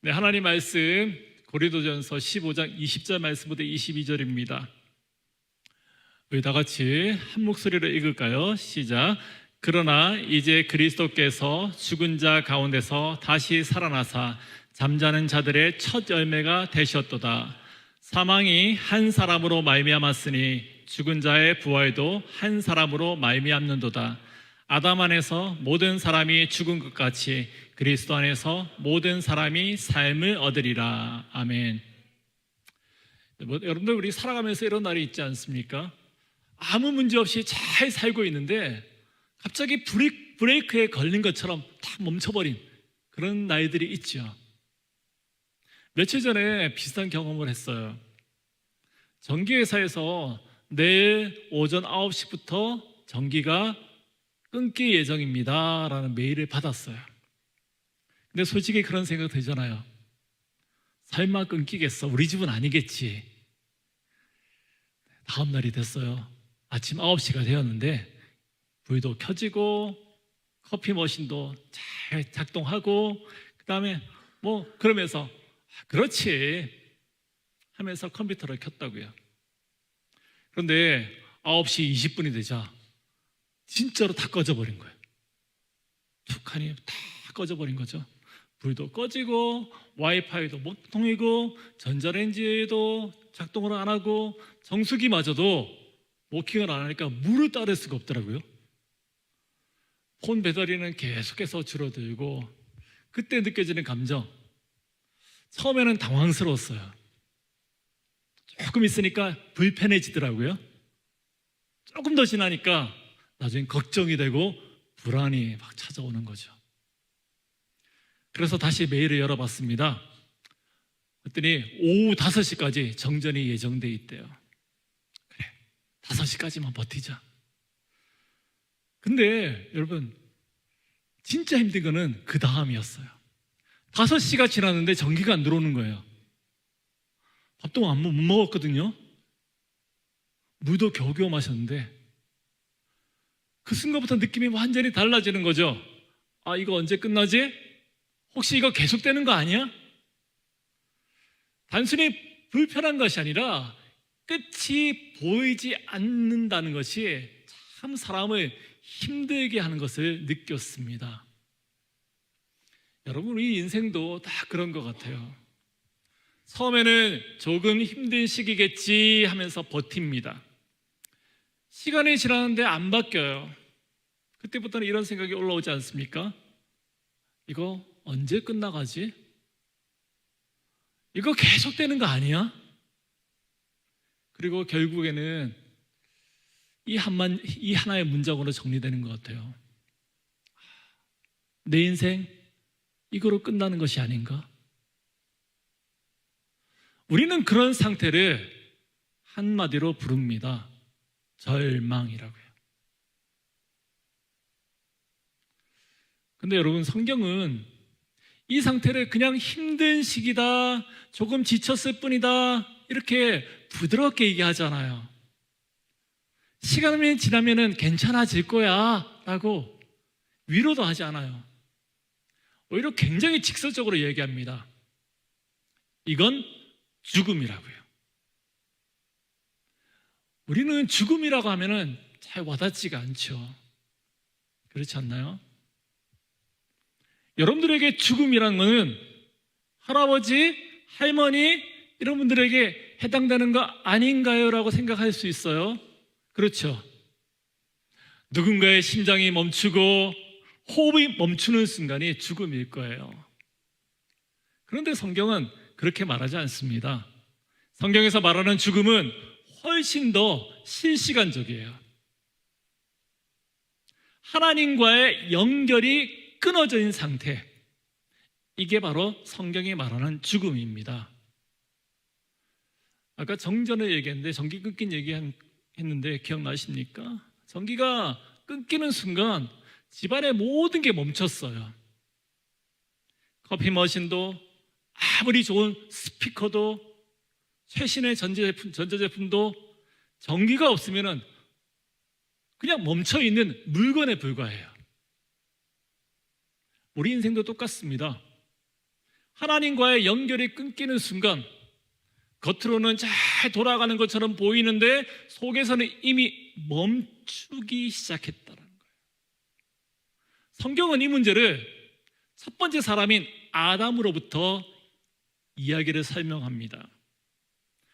네, 하나님 말씀 고린도전서 15장 20절 말씀부터 22절입니다. 우리 다 같이 한 목소리로 읽을까요? 시작. 그러나 이제 그리스도께서 죽은 자 가운데서 다시 살아나사 잠자는 자들의 첫 열매가 되셨도다. 사망이 한 사람으로 말미암았으니 죽은 자의 부활도 한 사람으로 말미암는도다. 아담 안에서 모든 사람이 죽은 것 같이 그리스도 안에서 모든 사람이 삶을 얻으리라. 아멘. 여러분들, 우리 살아가면서 이런 날이 있지 않습니까? 아무 문제 없이 잘 살고 있는데 갑자기 브레이크에 걸린 것처럼 다 멈춰버린 그런 날들이 있죠. 며칠 전에 비슷한 경험을 했어요. 전기회사에서 내일 오전 9시부터 전기가 끊길 예정입니다 라는 메일을 받았어요. 근데 솔직히 그런 생각 들잖아요. 설마 끊기겠어? 우리 집은 아니겠지. 다음 날이 됐어요. 아침 9시가 되었는데 불도 켜지고 커피 머신도 잘 작동하고 그 다음에 그러면서 그렇지 하면서 컴퓨터를 켰다고요. 그런데 9시 20분이 되자 진짜로 다 꺼져버린 거예요. 툭하니 다 꺼져버린 거죠. 불도 꺼지고 와이파이도 못 통이고 전자레인지도 작동을 안 하고 정수기마저도 워킹을 안 하니까 물을 따를 수가 없더라고요. 폰 배터리는 계속해서 줄어들고 그때 느껴지는 감정, 처음에는 당황스러웠어요. 조금 있으니까 불편해지더라고요. 조금 더 지나니까 나중엔 걱정이 되고 불안이 막 찾아오는 거죠. 그래서 다시 메일을 열어봤습니다. 그랬더니 오후 5시까지 정전이 예정돼 있대요. 그래, 5시까지만 버티자. 근데 여러분, 진짜 힘든 거는 그 다음이었어요. 5시가 지났는데 전기가 안 들어오는 거예요. 밥도 못 먹었거든요. 물도 겨우겨우 마셨는데 그 순간부터 느낌이 완전히 달라지는 거죠. 아, 이거 언제 끝나지? 혹시 이거 계속되는 거 아니야? 단순히 불편한 것이 아니라 끝이 보이지 않는다는 것이 참 사람을 힘들게 하는 것을 느꼈습니다. 여러분, 우리 인생도 다 그런 것 같아요. 처음에는 조금 힘든 시기겠지 하면서 버팁니다. 시간이 지나는데 안 바뀌어요. 그때부터는 이런 생각이 올라오지 않습니까? 이거 언제 끝나가지? 이거 계속되는 거 아니야? 그리고 결국에는 이 하나의 문장으로 정리되는 것 같아요. 내 인생 이거로 끝나는 것이 아닌가? 우리는 그런 상태를 한마디로 부릅니다. 절망이라고요. 근데 여러분, 성경은 이 상태를 그냥 힘든 시기다, 조금 지쳤을 뿐이다 이렇게 부드럽게 얘기하잖아요. 시간이 지나면 괜찮아질 거야 라고 위로도 하지 않아요. 오히려 굉장히 직설적으로 얘기합니다. 이건 죽음이라고요. 우리는 죽음이라고 하면은 잘 와닿지가 않죠. 그렇지 않나요? 여러분들에게 죽음이란 것은 할아버지, 할머니 이런 분들에게 해당되는 거 아닌가요? 라고 생각할 수 있어요. 그렇죠. 누군가의 심장이 멈추고 호흡이 멈추는 순간이 죽음일 거예요. 그런데 성경은 그렇게 말하지 않습니다. 성경에서 말하는 죽음은 훨씬 더 실시간적이에요. 하나님과의 연결이 끊어져 있는 상태, 이게 바로 성경이 말하는 죽음입니다. 아까 정전을 얘기했는데 전기 끊긴 얘기했는데 기억나십니까? 전기가 끊기는 순간 집안의 모든 게 멈췄어요. 커피 머신도, 아무리 좋은 스피커도, 최신의 전자제품도 전기가 없으면 그냥 멈춰있는 물건에 불과해요. 우리 인생도 똑같습니다. 하나님과의 연결이 끊기는 순간 겉으로는 잘 돌아가는 것처럼 보이는데 속에서는 이미 멈추기 시작했다는 거예요. 성경은 이 문제를 첫 번째 사람인 아담으로부터 이야기를 설명합니다.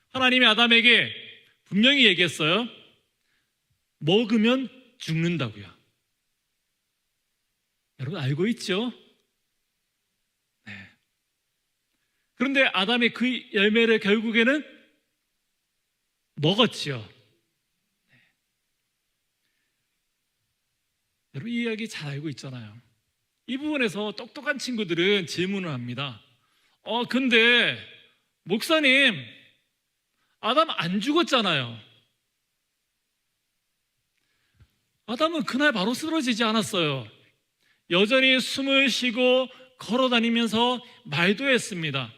하나님이 아담에게 분명히 얘기했어요. 먹으면 죽는다고요. 여러분 알고 있죠? 네. 그런데 아담이 그 열매를 결국에는 먹었지요. 네. 여러분 이 이야기 잘 알고 있잖아요. 이 부분에서 똑똑한 친구들은 질문을 합니다. 근데 목사님, 아담 안 죽었잖아요. 아담은 그날 바로 쓰러지지 않았어요. 여전히 숨을 쉬고 걸어다니면서 말도 했습니다.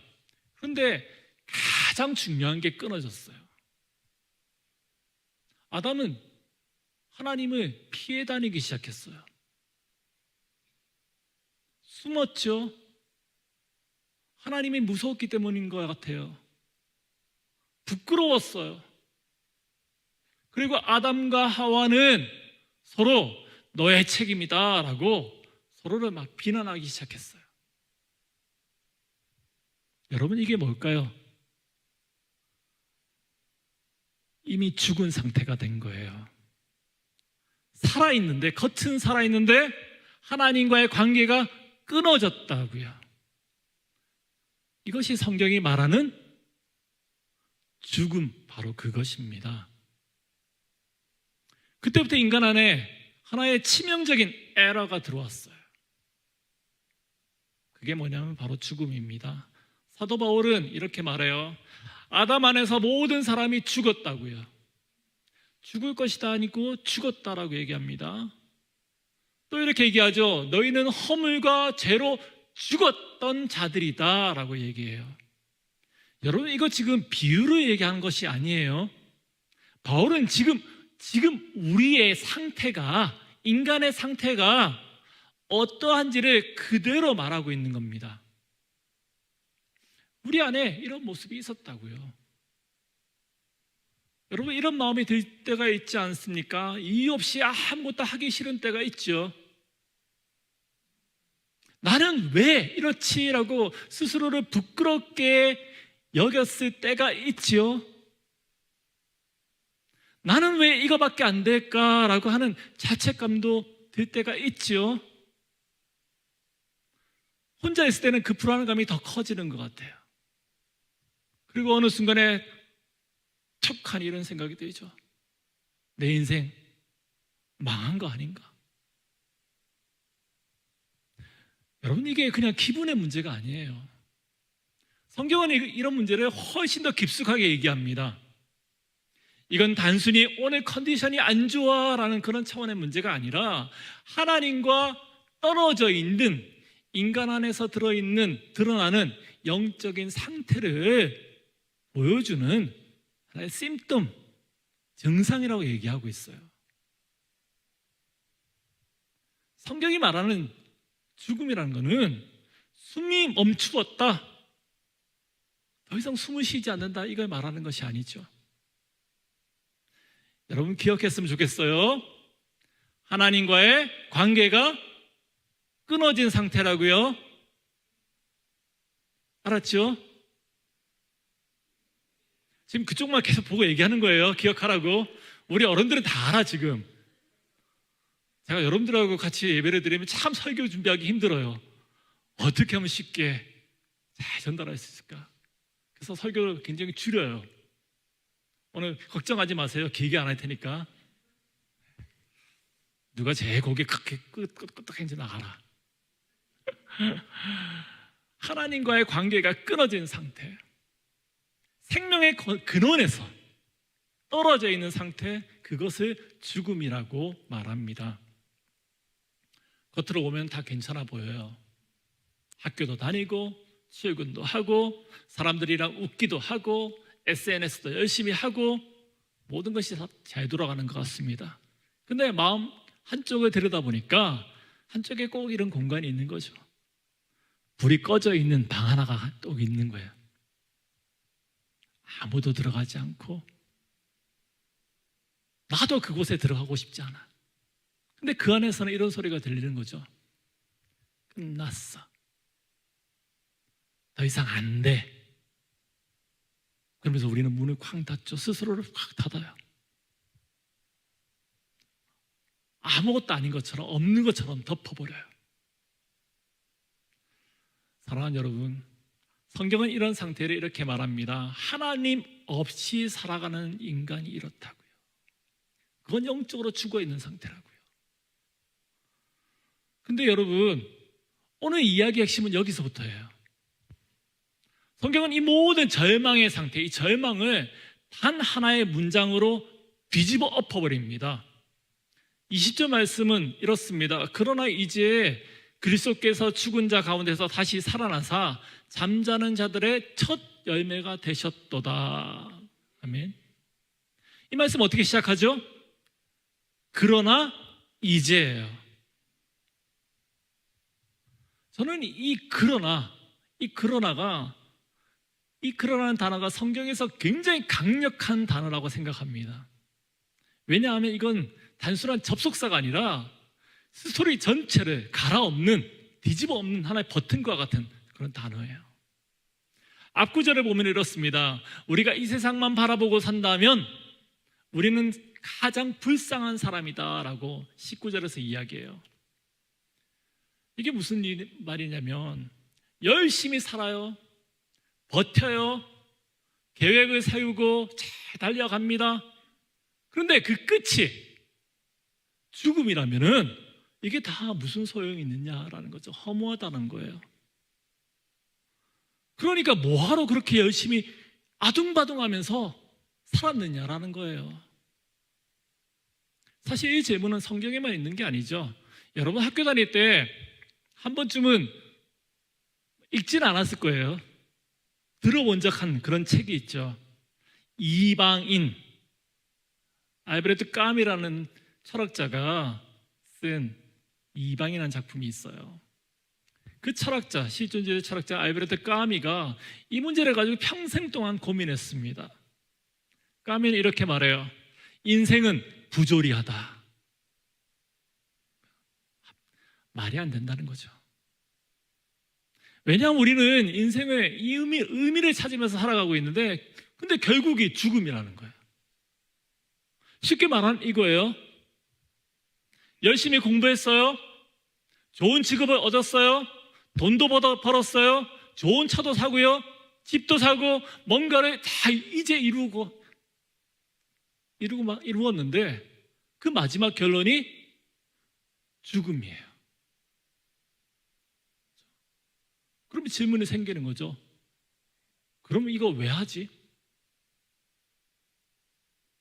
그런데 가장 중요한 게 끊어졌어요. 아담은 하나님을 피해 다니기 시작했어요. 숨었죠. 하나님이 무서웠기 때문인 것 같아요. 부끄러웠어요. 그리고 아담과 하와는 서로 너의 책임이다 라고 서로를 막 비난하기 시작했어요. 여러분 이게 뭘까요? 이미 죽은 상태가 된 거예요. 살아있는데, 겉은 살아있는데 하나님과의 관계가 끊어졌다고요. 이것이 성경이 말하는 죽음, 바로 그것입니다. 그때부터 인간 안에 하나의 치명적인 에러가 들어왔어요. 그게 뭐냐면 바로 죽음입니다. 사도 바울은 이렇게 말해요. 아담 안에서 모든 사람이 죽었다고요. 죽을 것이다 아니고 죽었다라고 얘기합니다. 또 이렇게 얘기하죠. 너희는 허물과 죄로 죽었던 자들이다 라고 얘기해요. 여러분 이거 지금 비유를 얘기하는 것이 아니에요. 바울은 지금 우리의 상태가, 인간의 상태가 어떠한지를 그대로 말하고 있는 겁니다. 우리 안에 이런 모습이 있었다고요. 여러분 이런 마음이 들 때가 있지 않습니까? 이유 없이 아무것도 하기 싫은 때가 있죠. 나는 왜 이렇지라고 스스로를 부끄럽게 여겼을 때가 있지요. 나는 왜 이거밖에 안 될까라고 하는 자책감도 들 때가 있지요. 혼자 있을 때는 그 불안감이 더 커지는 것 같아요. 그리고 어느 순간에 툭하니 이런 생각이 들죠. 내 인생 망한 거 아닌가? 여러분 이게 그냥 기분의 문제가 아니에요. 성경은 이런 문제를 훨씬 더 깊숙하게 얘기합니다. 이건 단순히 오늘 컨디션이 안 좋아라는 그런 차원의 문제가 아니라 하나님과 떨어져 있는 인간 안에서 드러나는 영적인 상태를 보여주는 하나의 심птом, 증상이라고 얘기하고 있어요. 성경이 말하는 죽음이라는 것은 숨이 멈추었다, 더 이상 숨을 쉬지 않는다, 이걸 말하는 것이 아니죠. 여러분 기억했으면 좋겠어요. 하나님과의 관계가 끊어진 상태라고요. 알았죠? 지금 그쪽만 계속 보고 얘기하는 거예요. 기억하라고. 우리 어른들은 다 알아 지금. 제가 여러분들하고 같이 예배를 드리면 참 설교 준비하기 힘들어요. 어떻게 하면 쉽게 잘 전달할 수 있을까? 그래서 설교를 굉장히 줄여요. 오늘 걱정하지 마세요. 길게 안 할 테니까. 누가 제일 고개 그렇게 끄떡했는지 나 알아. 하나님과의 관계가 끊어진 상태, 생명의 근원에서 떨어져 있는 상태, 그것을 죽음이라고 말합니다. 겉으로 보면 다 괜찮아 보여요. 학교도 다니고 출근도 하고 사람들이랑 웃기도 하고 SNS도 열심히 하고 모든 것이 잘 돌아가는 것 같습니다. 근데 마음 한쪽을 들여다보니까 한쪽에 꼭 이런 공간이 있는 거죠. 불이 꺼져 있는 방 하나가 또 있는 거예요. 아무도 들어가지 않고 나도 그곳에 들어가고 싶지 않아. 근데 그 안에서는 이런 소리가 들리는 거죠. 끝났어. 더 이상 안 돼. 그러면서 우리는 문을 쾅 닫죠. 스스로를 확 닫아요. 아무것도 아닌 것처럼, 없는 것처럼 덮어버려요. 사랑하는 여러분, 성경은 이런 상태를 이렇게 말합니다. 하나님 없이 살아가는 인간이 이렇다고요. 그건 영적으로 죽어있는 상태라고요. 근데 여러분, 오늘 이야기의 핵심은 여기서부터예요. 성경은 이 모든 절망의 상태, 이 절망을 단 하나의 문장으로 뒤집어 엎어버립니다. 20절 말씀은 이렇습니다. 그러나 이제 그리스도께서 죽은 자 가운데서 다시 살아나사 잠자는 자들의 첫 열매가 되셨도다. 아멘. 이 말씀 어떻게 시작하죠? 그러나 이제예요. 저는 이 그러나라는 단어가 성경에서 굉장히 강력한 단어라고 생각합니다. 왜냐하면 이건 단순한 접속사가 아니라 스토리 전체를 갈아엎는, 뒤집어 엎는 하나의 버튼과 같은 그런 단어예요. 앞구절을 보면 이렇습니다. 우리가 이 세상만 바라보고 산다면 우리는 가장 불쌍한 사람이다 라고 19절에서 이야기해요. 이게 무슨 말이냐면 열심히 살아요, 버텨요, 계획을 세우고 잘 달려갑니다. 그런데 그 끝이 죽음이라면은 이게 다 무슨 소용이 있느냐라는 거죠. 허무하다는 거예요. 그러니까 뭐하러 그렇게 열심히 아둥바둥하면서 살았느냐라는 거예요. 사실 이 질문은 성경에만 있는 게 아니죠. 여러분 학교 다닐 때 한 번쯤은 읽지는 않았을 거예요. 들어본 적한 그런 책이 있죠. 이방인, 알브레트 까미라는 철학자가 쓴 이방이라는 작품이 있어요. 그 철학자, 실존주의 철학자 알브레트 까미가 이 문제를 가지고 평생 동안 고민했습니다. 까미는 이렇게 말해요. 인생은 부조리하다. 말이 안 된다는 거죠. 왜냐하면 우리는 인생의 이 의미를 찾으면서 살아가고 있는데, 근데 결국이 죽음이라는 거예요. 쉽게 말하면 이거예요. 열심히 공부했어요. 좋은 직업을 얻었어요. 돈도 벌었어요. 좋은 차도 사고요. 집도 사고 뭔가를 다 이제 이루었는데 그 마지막 결론이 죽음이에요. 그러면 질문이 생기는 거죠. 그러면 이거 왜 하지?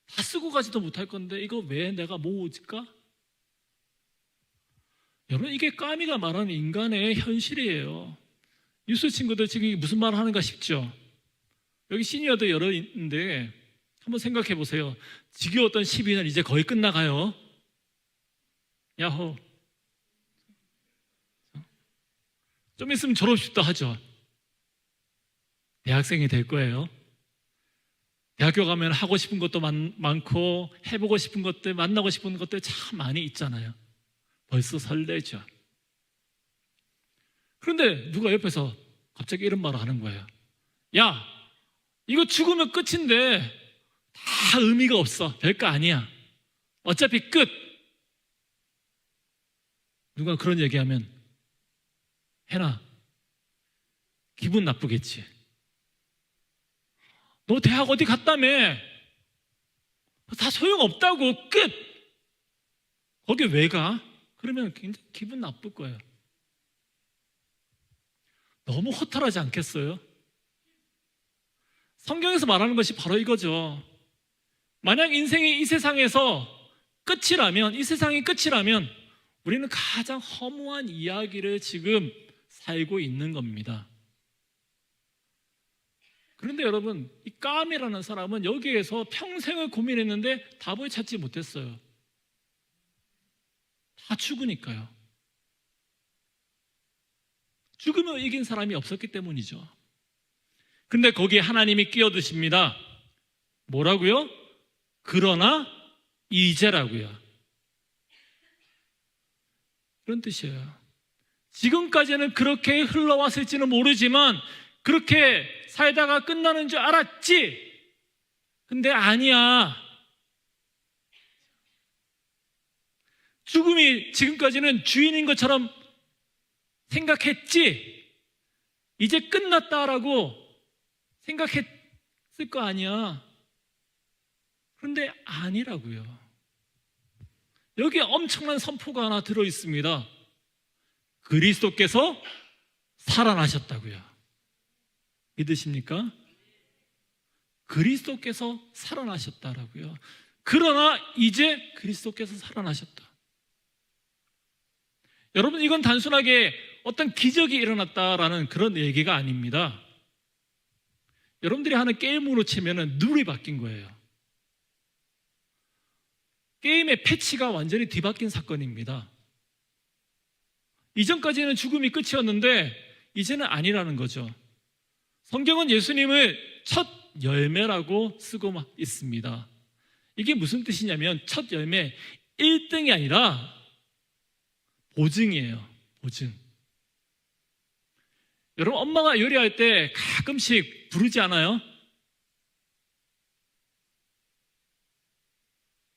다 쓰고 가지도 못할 건데 이거 왜 내가 모을까? 여러분, 이게 까미가 말하는 인간의 현실이에요. 뉴스 친구들 지금 무슨 말 하는가 싶죠? 여기 시니어도 여러 있는데 한번 생각해 보세요. 지겨웠던 12년 이제 거의 끝나가요. 야호. 좀 있으면 졸업식도 하죠. 대학생이 될 거예요. 대학교 가면 하고 싶은 것도 많고 해보고 싶은 것들, 만나고 싶은 것들 참 많이 있잖아요. 벌써 설레죠. 그런데 누가 옆에서 갑자기 이런 말을 하는 거예요. 야, 이거 죽으면 끝인데 다 의미가 없어. 별거 아니야. 어차피 끝. 누가 그런 얘기하면 해나, 기분 나쁘겠지. 너 대학 어디 갔다며? 다 소용없다고. 끝. 거기 왜 가? 그러면 굉장히 기분 나쁠 거예요. 너무 허탈하지 않겠어요? 성경에서 말하는 것이 바로 이거죠. 만약 인생이 이 세상에서 끝이라면, 이 세상이 끝이라면 우리는 가장 허무한 이야기를 지금 살고 있는 겁니다. 그런데 여러분, 이 까미라는 사람은 여기에서 평생을 고민했는데 답을 찾지 못했어요. 다 죽으니까요. 죽음을 이긴 사람이 없었기 때문이죠. 근데 거기에 하나님이 끼어드십니다. 뭐라고요? 그러나 이제라고요. 그런 뜻이에요. 지금까지는 그렇게 흘러왔을지는 모르지만 그렇게 살다가 끝나는 줄 알았지. 근데 아니야. 죽음이 지금까지는 주인인 것처럼 생각했지. 이제 끝났다라고 생각했을 거 아니야. 그런데 아니라고요. 여기 엄청난 선포가 하나 들어 있습니다. 그리스도께서 살아나셨다고요. 믿으십니까? 그리스도께서 살아나셨다라고요. 그러나 이제 그리스도께서 살아나셨다. 여러분, 이건 단순하게 어떤 기적이 일어났다라는 그런 얘기가 아닙니다. 여러분들이 하는 게임으로 치면은 룰이 바뀐 거예요. 게임의 패치가 완전히 뒤바뀐 사건입니다. 이전까지는 죽음이 끝이었는데 이제는 아니라는 거죠. 성경은 예수님을 첫 열매라고 쓰고 있습니다. 이게 무슨 뜻이냐면 첫 열매 1등이 아니라 보증이에요. 보증. 여러분, 엄마가 요리할 때 가끔씩 부르지 않아요?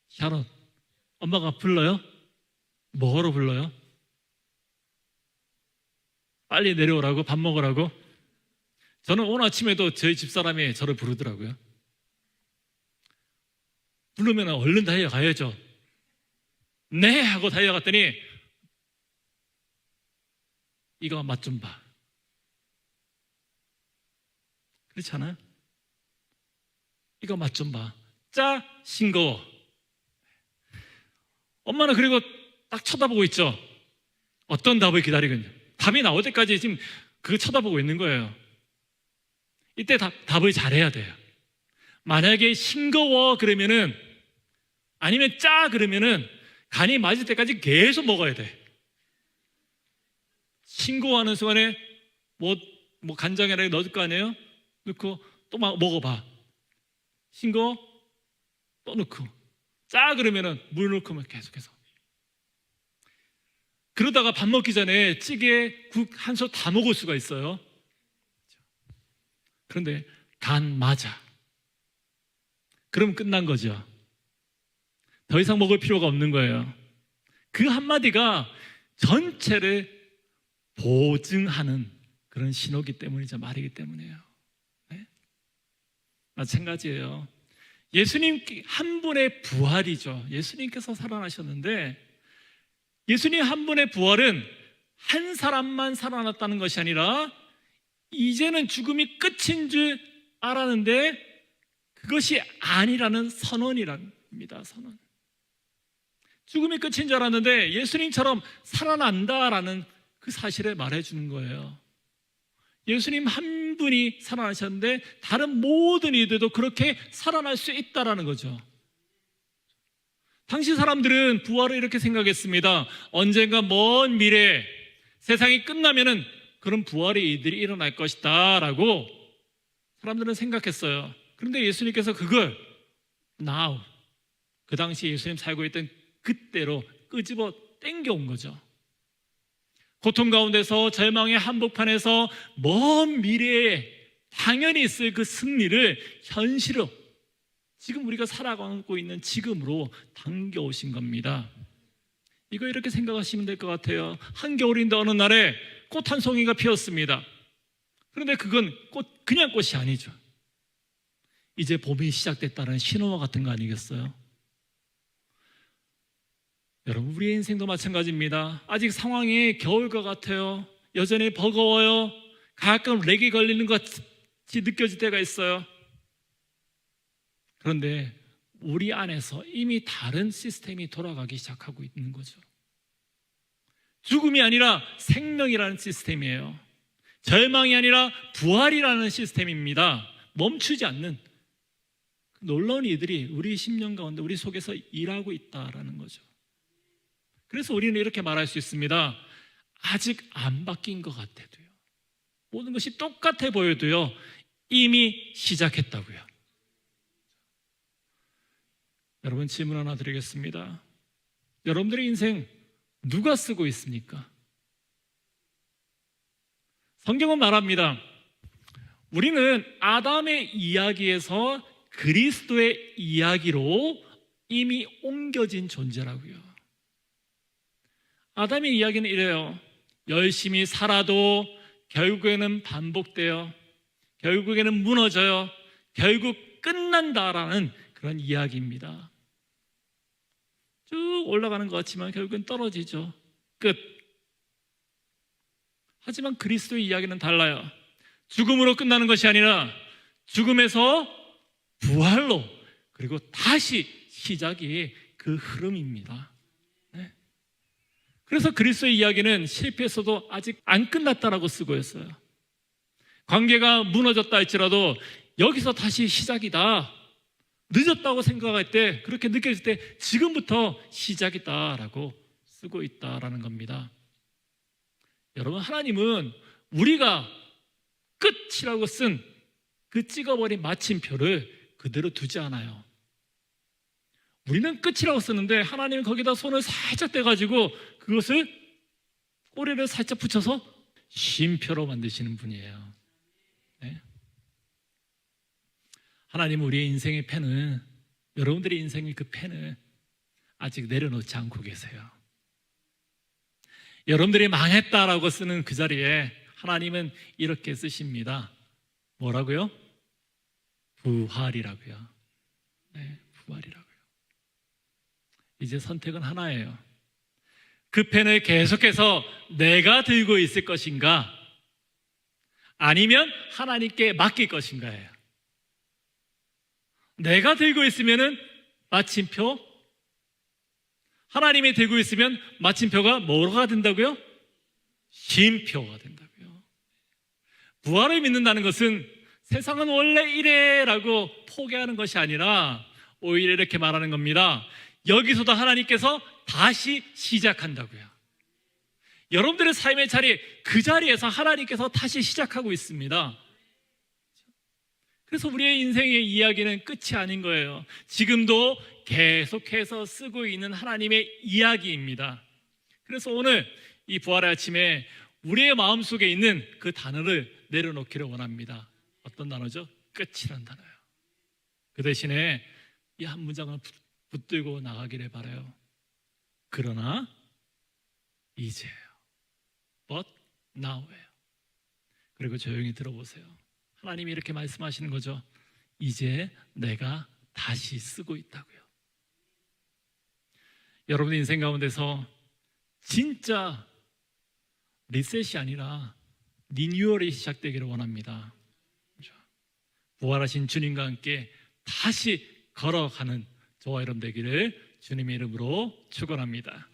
샤롯, 엄마가 불러요? 뭐하러 불러요? 빨리 내려오라고? 밥 먹으라고? 저는 오늘 아침에도 저희 집사람이 저를 부르더라고요. 부르면 얼른 달려가야죠. 네! 하고 달려갔더니 이거 맛 좀 봐. 그렇지 않아요? 이거 맛 좀 봐. 짜, 싱거워. 엄마는 그리고 딱 쳐다보고 있죠. 어떤 답을 기다리고 있냐. 답이 나올 때까지 지금 그거 쳐다보고 있는 거예요. 이때 답을 잘해야 돼요. 만약에 싱거워 그러면은, 아니면 짜 그러면은 간이 맞을 때까지 계속 먹어야 돼. 싱거워하는 순간에 뭐 간장이라도 넣을 거 아니에요? 넣고 또 막 먹어봐. 싱거워? 또 넣고. 짜 그러면은 물 넣고 계속해서. 그러다가 밥 먹기 전에 찌개, 국 한 솥 다 먹을 수가 있어요. 그런데 간 맞아. 그럼 끝난 거죠. 더 이상 먹을 필요가 없는 거예요. 그 한마디가 전체를 보증하는 그런 신호기 때문이죠. 말이기 때문이에요. 네? 마찬가지예요. 예수님 한 분의 부활이죠. 예수님께서 살아나셨는데 예수님 한 분의 부활은 한 사람만 살아났다는 것이 아니라 이제는 죽음이 끝인 줄 알았는데 그것이 아니라는 선언이랍니다. 선언. 죽음이 끝인 줄 알았는데 예수님처럼 살아난다라는 그 사실을 말해주는 거예요. 예수님 한 분이 살아나셨는데 다른 모든 이들도 그렇게 살아날 수 있다라는 거죠. 당시 사람들은 부활을 이렇게 생각했습니다. 언젠가 먼 미래에 세상이 끝나면은 그런 부활의 일들이 일어날 것이다 라고 사람들은 생각했어요. 그런데 예수님께서 그걸 now, 그 당시 예수님 살고 있던 그때로 끄집어 땡겨온 거죠. 고통 가운데서 절망의 한복판에서 먼 미래에 당연히 있을 그 승리를 현실로 지금 우리가 살아가고 있는 지금으로 당겨오신 겁니다. 이거 이렇게 생각하시면 될 것 같아요. 한겨울인데 어느 날에 꽃 한 송이가 피었습니다. 그런데 그건 그냥 꽃이 아니죠. 이제 봄이 시작됐다는 신호와 같은 거 아니겠어요? 여러분, 우리의 인생도 마찬가지입니다. 아직 상황이 겨울과 같아요. 여전히 버거워요. 가끔 렉이 걸리는 것 같이 느껴질 때가 있어요. 그런데 우리 안에서 이미 다른 시스템이 돌아가기 시작하고 있는 거죠. 죽음이 아니라 생명이라는 시스템이에요. 절망이 아니라 부활이라는 시스템입니다. 멈추지 않는 놀라운 이들이 우리 심령 가운데 우리 속에서 일하고 있다라는 거죠. 그래서 우리는 이렇게 말할 수 있습니다. 아직 안 바뀐 것 같아도요. 모든 것이 똑같아 보여도요, 이미 시작했다고요. 여러분, 질문 하나 드리겠습니다. 여러분들의 인생 누가 쓰고 있습니까? 성경은 말합니다. 우리는 아담의 이야기에서 그리스도의 이야기로 이미 옮겨진 존재라고요. 아담의 이야기는 이래요. 열심히 살아도 결국에는 반복돼요. 결국에는 무너져요. 결국 끝난다라는 그런 이야기입니다. 쭉 올라가는 것 같지만 결국엔 떨어지죠. 끝. 하지만 그리스도의 이야기는 달라요. 죽음으로 끝나는 것이 아니라 죽음에서 부활로, 그리고 다시 시작이 그 흐름입니다. 네. 그래서 그리스도의 이야기는 실패했어도 아직 안 끝났다라고 쓰고 있어요. 관계가 무너졌다 할지라도 여기서 다시 시작이다. 늦었다고 생각할 때, 그렇게 느껴질 때 지금부터 시작이다라고 쓰고 있다라는 겁니다. 여러분, 하나님은 우리가 끝이라고 쓴 그 찍어버린 마침표를 그대로 두지 않아요. 우리는 끝이라고 쓰는데 하나님은 거기다 손을 살짝 떼가지고 그것을 꼬리를 살짝 붙여서 쉼표로 만드시는 분이에요. 네? 하나님은 우리의 인생의 펜을, 여러분들의 인생의 그 펜을 아직 내려놓지 않고 계세요. 여러분들이 망했다라고 쓰는 그 자리에 하나님은 이렇게 쓰십니다. 뭐라고요? 부활이라고요. 네, 부활이라고요. 이제 선택은 하나예요. 그 펜을 계속해서 내가 들고 있을 것인가, 아니면 하나님께 맡길 것인가예요. 내가 들고 있으면은 마침표, 하나님이 들고 있으면 마침표가 뭐가 된다고요? 쉼표가 된다고요. 부활을 믿는다는 것은 세상은 원래 이래라고 포기하는 것이 아니라 오히려 이렇게 말하는 겁니다. 여기서도 하나님께서 다시 시작한다고요. 여러분들의 삶의 자리, 그 자리에서 하나님께서 다시 시작하고 있습니다. 그래서 우리의 인생의 이야기는 끝이 아닌 거예요. 지금도 계속해서 쓰고 있는 하나님의 이야기입니다. 그래서 오늘 이 부활의 아침에 우리의 마음속에 있는 그 단어를 내려놓기를 원합니다. 어떤 단어죠? 끝이란 단어예요. 그 대신에 이 한 문장을 붙들고 나가기를 바라요. 그러나 이제예요. But now예요. 그리고 조용히 들어보세요. 하나님이 이렇게 말씀하시는 거죠. 이제 내가 다시 쓰고 있다고요. 여러분의 인생 가운데서 진짜 리셋이 아니라 리뉴얼이 시작되기를 원합니다. 부활하신 주님과 함께 다시 걸어가는 저와 여러분 되기를 주님의 이름으로 축원합니다.